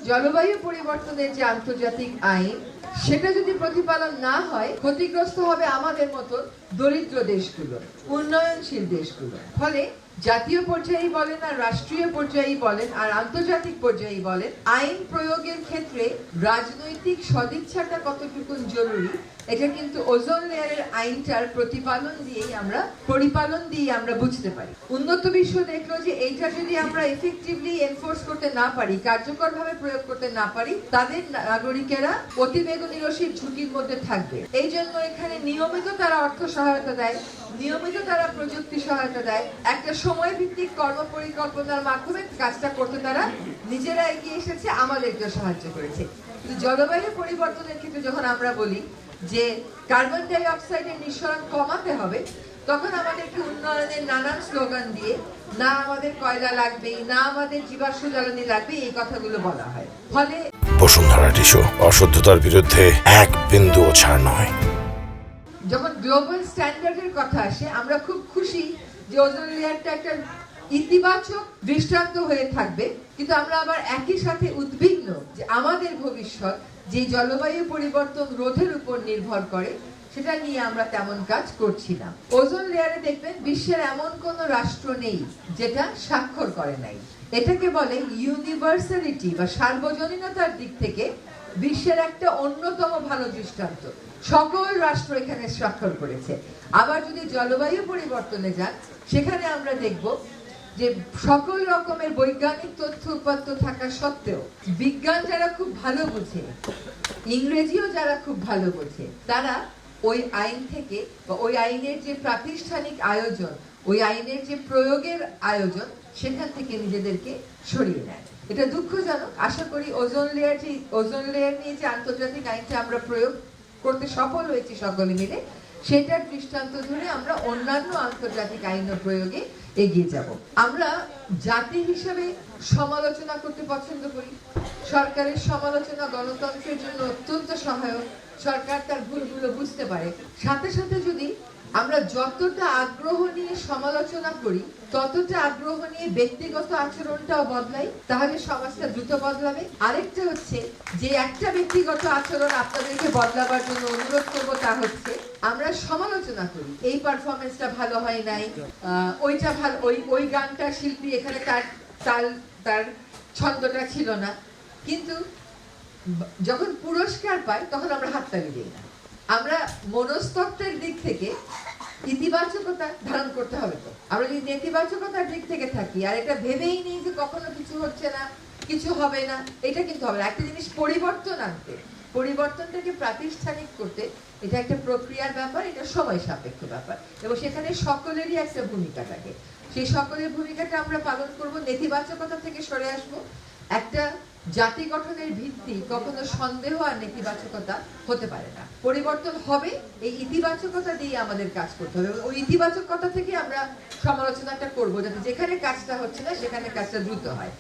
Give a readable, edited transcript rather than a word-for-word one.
জলবায়ু পরিবর্তনের যে আন্তর্জাতিক আইন সেটা যদি প্রতিপালন না হয় ক্ষতিগ্রস্ত হবে আমাদের মতো দরিদ্র দেশগুলো, উন্নয়নশীল দেশগুলো। ফলে জাতীয় পর্যায়ে বলেন আর রাষ্ট্রীয় পর্যায়ে বলেন আর আন্তর্জাতিক পর্যায়ে বলেন, আইন প্রয়োগের ক্ষেত্রে রাজনৈতিক সদিচ্ছাটা কতটুকু জরুরি এটা কিন্তু ওজোন লেয়ারের আইনটার পরিপালন দিয়েই আমরা বুঝতে পারি। উন্নত বিশ্ব দেখলো যে এইটা যদি আমরা এফেক্টিভলি এনফোর্স করতে না পারি, কার্যকরভাবে প্রয়োগ করতে না পারি, তাদের নাগরিকেরা অতিবেগুনি রশ্মির ঝুঁকির মধ্যে থাকবে। এই জন্য এখানে নিয়মিত তারা অর্থ সহায়তা দেয়, নিয়মিত তারা প্রযুক্তি সহায়তা দেয়, একটা সময় ভিত্তিক কর্ম পরিকল্পনার মাধ্যমে কাজটা করতে তারা নিজেরা এগিয়ে এসেছে, আমাদেরকে সাহায্য করেছে। কিন্তু জলবায়ু পরিবর্তনের ক্ষেত্রে যখন আমরা বলি যে কার্বন ডাই অক্সাইডের নিঃসরণ কমাতে হবে, তখন আমাদেরকে উন্নয়নের নানান স্লোগান দিয়ে না আমাদের কয়লা লাগবে, না আমাদের জীবাশ্ম জ্বালানি লাগবে, এই কথাগুলো বলা হয়। ফলে বসুন্ধরা টিস্যু অশুদ্ধতার বিরুদ্ধে এক বিন্দুও ছাড় নয়। যখন গ্লোবাল স্ট্যান্ডার্ডের কথা আসে, আমরা খুব খুশি যে ওজোন লেয়ারটা একটা ইতিবাচক দৃষ্টান্ত হয়ে থাকবে, কিন্তু আমরা আবার একই সাথে উদ্বিগ্ন যে আমাদের ভবিষ্যৎ যে জলবায়ু পরিবর্তন রোধের উপর নির্ভর করে সেটা নিয়ে আমরা তেমন কাজ করছি না। ওজোন লেয়ারে দেখবেন বিশ্বের এমন কোন রাষ্ট্র নেই যেটা স্বাক্ষর করে নাই। এটাকে বলে ইউনিভার্সালিটি বা সার্বজনীনতার দিক থেকে বিশ্বের একটা অন্যতম ভালো দৃষ্টান্ত। সকল রাষ্ট্র এখানে স্বাক্ষর করেছে। আবার যদি জলবায়ু পরিবর্তনে যান, সেখানে আমরা দেখব যে সকল রকমের বৈজ্ঞানিক তথ্য উপাত্ত থাকা সত্ত্বেও বিজ্ঞান যারা খুব ভালো বোঝে, ইংরেজিও যারা খুব ভালো বোঝে, তারা ওই আইন থেকে বা ওই আইনের যে প্রাতিষ্ঠানিক আয়োজন, ওই আইনের যে প্রয়োগের আয়োজন, সেখান থেকে নিজেদেরকে সরিয়ে নেয়। এটা দুঃখজনক। আশা করি ওজোন লেয়ার নিয়ে যে আন্তর্জাতিক আইনটা আমরা প্রয়োগ করতে সফল হয়েছি সকলে মিলে, সেটার দৃষ্টান্ত ধরে আমরা অন্যান্য আন্তর্জাতিক আইন প্রয়োগে এগিয়ে যাব। আমরা জাতি হিসেবে সমালোচনা করতে পছন্দ করি। সরকারের সমালোচনা গণতন্ত্রের জন্য অত্যন্ত সহায়ক। সরকার তার ভুলগুলো বুঝতে পারে। সাথে সাথে যদি আমরা যতটা আগ্রহ নিয়ে সমালোচনা করি, ততটা আগ্রহ নিয়ে ব্যক্তিগত আচরণটাও বদলাই, তাহলে সমাজটা দ্রুত বদলাবে। আরেকটা হচ্ছে যে একটা ব্যক্তিগত আচরণ আপনাদেরকে বদলাবার জন্য অনুরোধ করবো, তা হচ্ছে আমরা সমালোচনা করি, এই পারফরমেন্সটা ভালো হয় নাই, ওইটা ভালো, ওই গানটা শিল্পী এখানে তার ছন্দটা ছিল না, কিন্তু যখন পুরস্কার পাই তখন আমরা হাততালি দিই না। আমরা মনস্তত্ত্বের দিক থেকে ইতিবাচকতা ধারণ করতে হবে। তো আমরা যদি নেতিবাচকতার দিক থেকে থাকি আর এটা ভেবেই নিই যে কখনো কিছু হচ্ছে না, কিছু হবে না, এটা কিন্তু হবে না। একটা জিনিস পরিবর্তন আনতে, পরিবর্তনটাকে প্রাতিষ্ঠানিক করতে, এটা একটা প্রক্রিয়ার ব্যাপার, এটা সময় সাপেক্ষ ব্যাপার, এবং সেখানে সকলেরই একটা ভূমিকা থাকে। সেই সকলের ভূমিকাটা আমরা পালন করব, নেতিবাচকতা থেকে সরে আসবো। একটা জাতি গঠনের ভিত্তি কখনো সন্দেহ আর নেতিবাচকতা হতে পারে না। পরিবর্তন হবে এই ইতিবাচকতা দিয়ে আমাদের কাজ করতে হবে, ওই ইতিবাচকতা থেকে আমরা সমালোচনাটা করবো, যাতে যেখানে কাজটা হচ্ছে না সেখানে কাজটা দ্রুত হয়।